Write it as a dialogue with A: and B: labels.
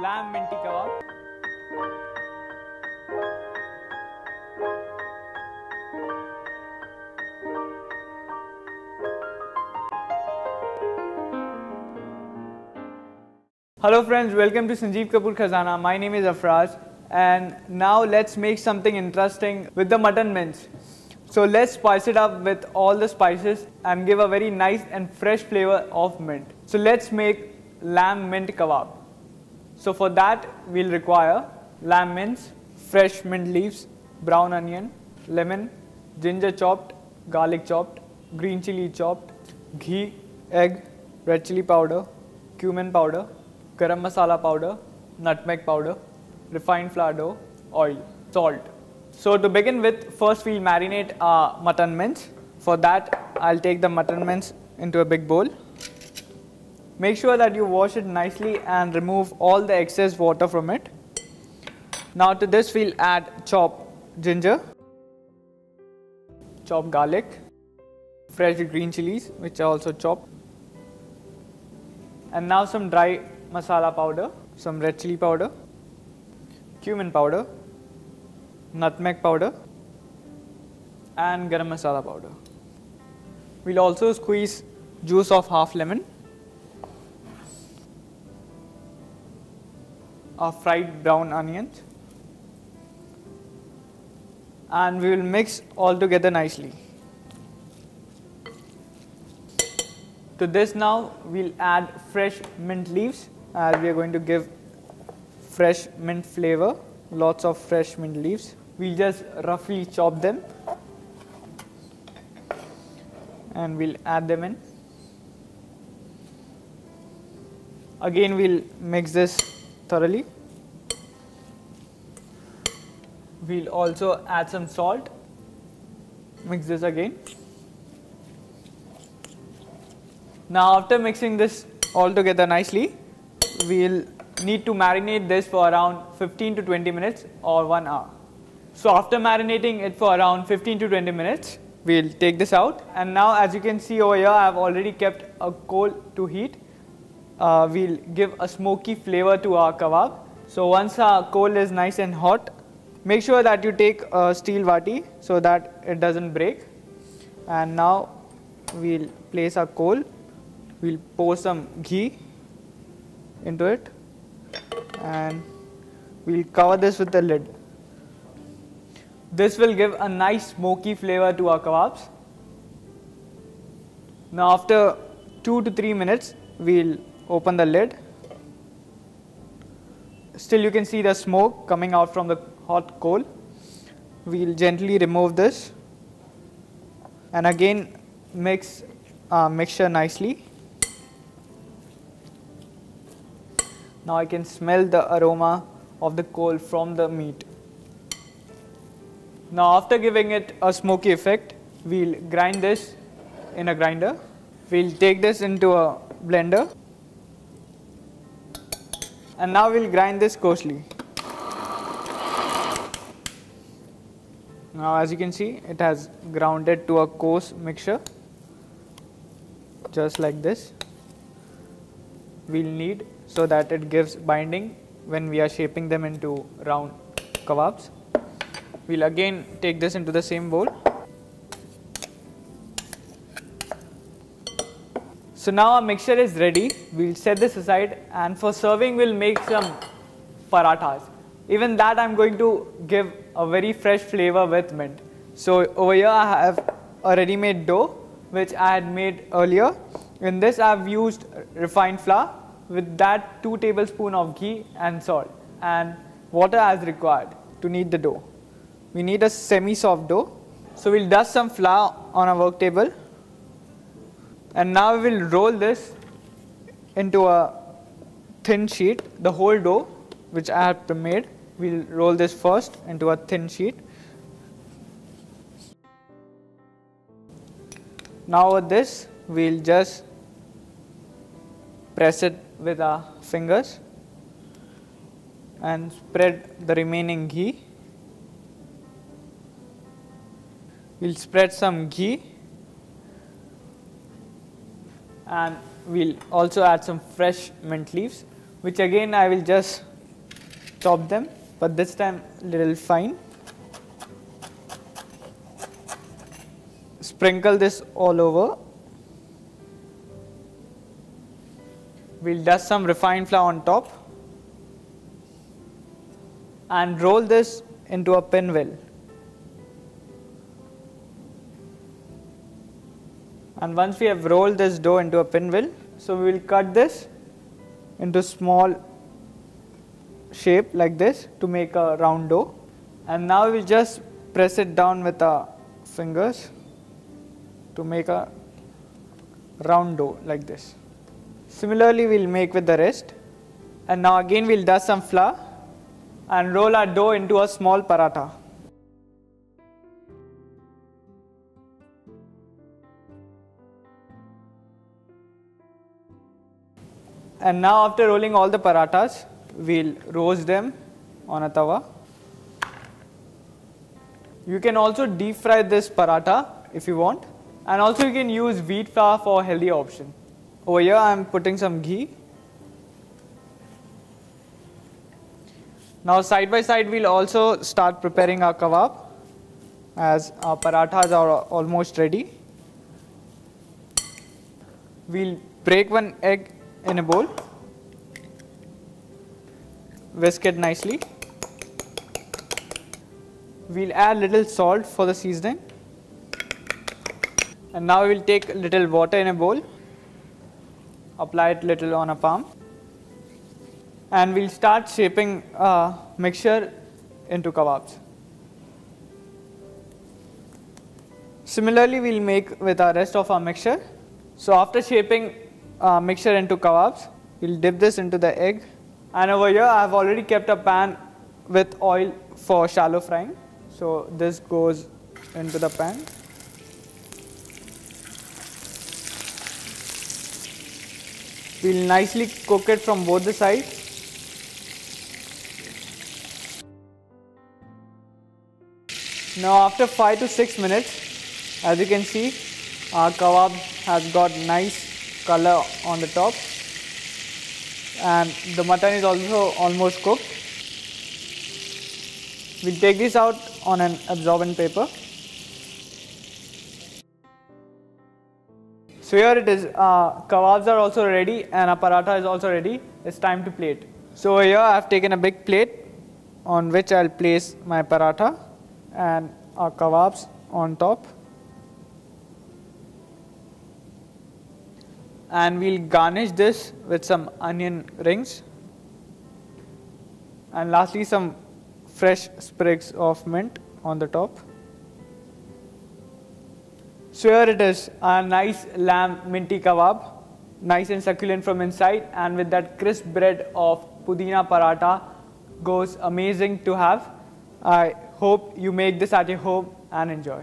A: lamb minty kebab. Hello friends, welcome to Sanjeev Kapoor Khazana. My name is Afraz and now let's make something interesting with the mutton mince. So let's spice it up with all the spices and give a very nice and fresh flavor of mint. So let's make lamb mint kebab. So for that we'll require lamb mince, fresh mint leaves, brown onion, lemon, ginger chopped, garlic chopped, green chili chopped, ghee, egg, red chili powder, cumin powder, garam masala powder, nutmeg powder, refined flour dough, oil, salt. So to begin with, first we'll marinate our mutton mince. For that, I'll take the mutton mince into a big bowl. Make sure that you wash it nicely and remove all the excess water from it. Now to this we'll add chopped ginger, chopped garlic, fresh green chilies which are also chopped, and now some dry masala powder, some red chili powder, cumin powder, nutmeg powder and garam masala powder. We'll also squeeze juice of half lemon, our fried brown onions, and we will mix all together nicely. To this now we'll add fresh mint leaves as we are going to give fresh mint flavor, lots of fresh mint leaves. We'll just roughly chop them and we'll add them in. Again we'll mix this thoroughly. We'll also add some salt, mix this again. Now after mixing this all together nicely, we'll need to marinate this for around 15 to 20 minutes or 1 hour. So after marinating it for around 15 to 20 minutes, we'll take this out, and now as you can see over here, I have already kept a coal to heat. We'll give a smoky flavor to our kebab. So once our coal is nice and hot, make sure that you take a steel vati so that it doesn't break. And now we'll place our coal, we'll pour some ghee into it and we'll cover this with the lid. This will give a nice smoky flavor to our kebabs. Now after 2 to 3 minutes, we'll open the lid. Still you can see the smoke coming out from the hot coal. We'll gently remove this and again mix our mixture nicely. Now I can smell the aroma of the coal from the meat. Now after giving it a smoky effect, we'll grind this in a grinder. We'll take this into a blender and now we'll grind this coarsely. Now as you can see, it has grounded to a coarse mixture, just like this. We'll need so that it gives binding when we are shaping them into round kebabs. We'll again take this into the same bowl. So now our mixture is ready. We'll set this aside, and for serving we'll make some parathas. Even that I'm going to give a very fresh flavor with mint. So over here I have a ready-made dough which I had made earlier. In this I have used refined flour, with that 2 tablespoons of ghee and salt, and water as required to knead the dough. We need a semi-soft dough. So we'll dust some flour on a work table, and now we will roll this into a thin sheet. The whole dough which I have made, we'll roll this first into a thin sheet. Now with this we'll just press it with our fingers and spread the remaining ghee. We'll spread some ghee and we'll also add some fresh mint leaves. which again I will just chop them, but this time little fine. Sprinkle this all over. We'll dust some refined flour on top and roll this into a pinwheel. And once we have rolled this dough into a pinwheel, so we will cut this into small shape like this to make a round dough. And now we will just press it down with our fingers to make a round dough like this. Similarly, we will make with the rest. And now again we will dust some flour and roll our dough into a small paratha. And now after rolling all the parathas, we will roast them on a tawa. You can also deep fry this paratha if you want, and also you can use wheat flour for a healthy option. Over here I am putting some ghee. Now side by side we will also start preparing our kebab, as our parathas are almost ready. We will break one egg in a bowl, whisk it nicely. We will add little salt for the seasoning, and now we will take little water in a bowl, apply it little on a palm, and we will start shaping mixture into kebabs. Similarly, we will make with our rest of our mixture. So after shaping mixture into kebabs, we will dip this into the egg, and over here I have already kept a pan with oil for shallow frying. So this goes into the pan. We will nicely cook it from both the sides. Now after 5 to 6 minutes, as you can see, our kebab has got nice color on the top, and the mutton is also almost cooked. We'll take this out on an absorbent paper. So here it is, kebabs are also ready and our paratha is also ready. It's time to plate. So here I have taken a big plate on which I'll place my paratha and our kebabs on top. And we'll garnish this with some onion rings, and lastly some fresh sprigs of mint on the top. So here it is, a nice lamb minty kebab, nice and succulent from inside, and with that crisp bread of pudina paratha, goes amazing to have. I hope you make this at your home and enjoy.